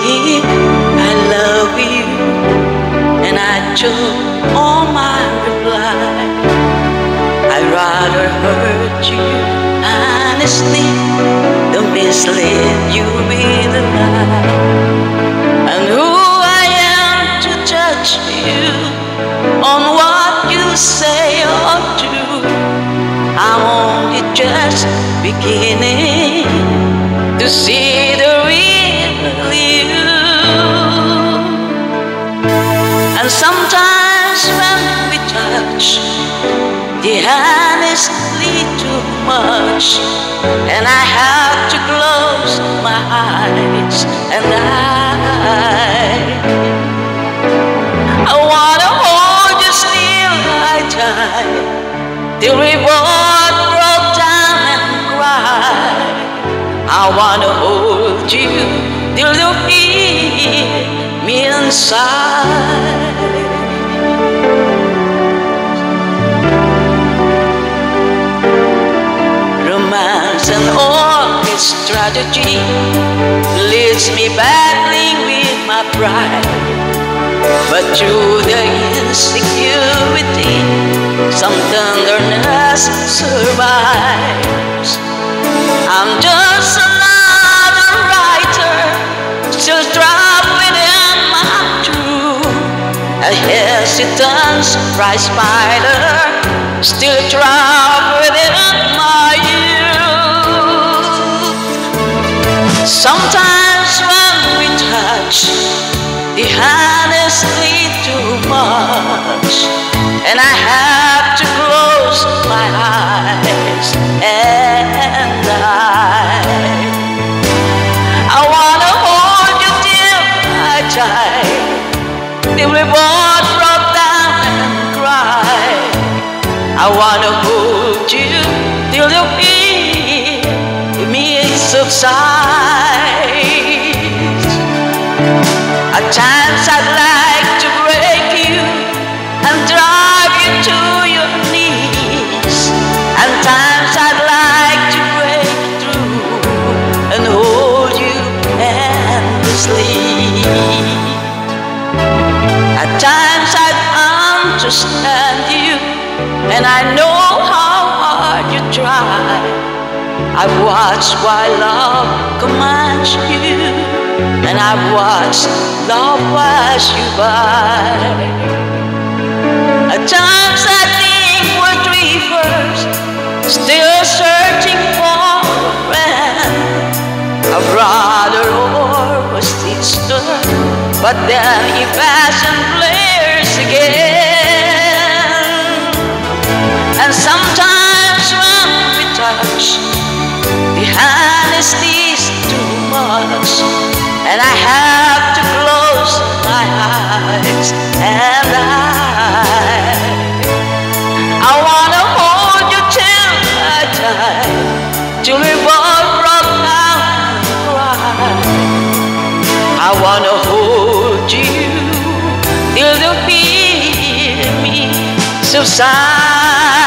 I love you, and I took all my reply. I'd rather hurt you honestly than mislead you with a lie. And who I am to judge you on what you say or do. I'm only just beginning to see the real you. And sometimes when we touch, the honestly too much, and I have to close my eyes, and I wanna hold you still I die, till we both broke down and cried. I wanna hold you till you feel me inside. Romance and all its strategy leaves me battling with my pride. But through the insecurity, some tenderness survives. I'm just another writer, still trapped within my truth. A hesitant prize spider, still trapped within my youth. Sometimes when we touch, the honestly too much, and I have to close my eyes, and I wanna hold you till I die, till we both broke down and cry. I wanna hold you till you feel me subside. At times I'd like to break you and drive you to your knees. At times I'd like to break through and hold you endlessly. At times I'd understand you, and I know how hard you try. I've watched while love commands you, and I've watched love pass you by. At times I think we're dreamers, still searching for a friend, a brother or a sister, but then he fashion flares again. And sometimes when we touch, the honesty's too much, and I have to close my eyes, and I wanna hold you till I die, till we both broke down and cry. I wanna hold you till you feel me subside.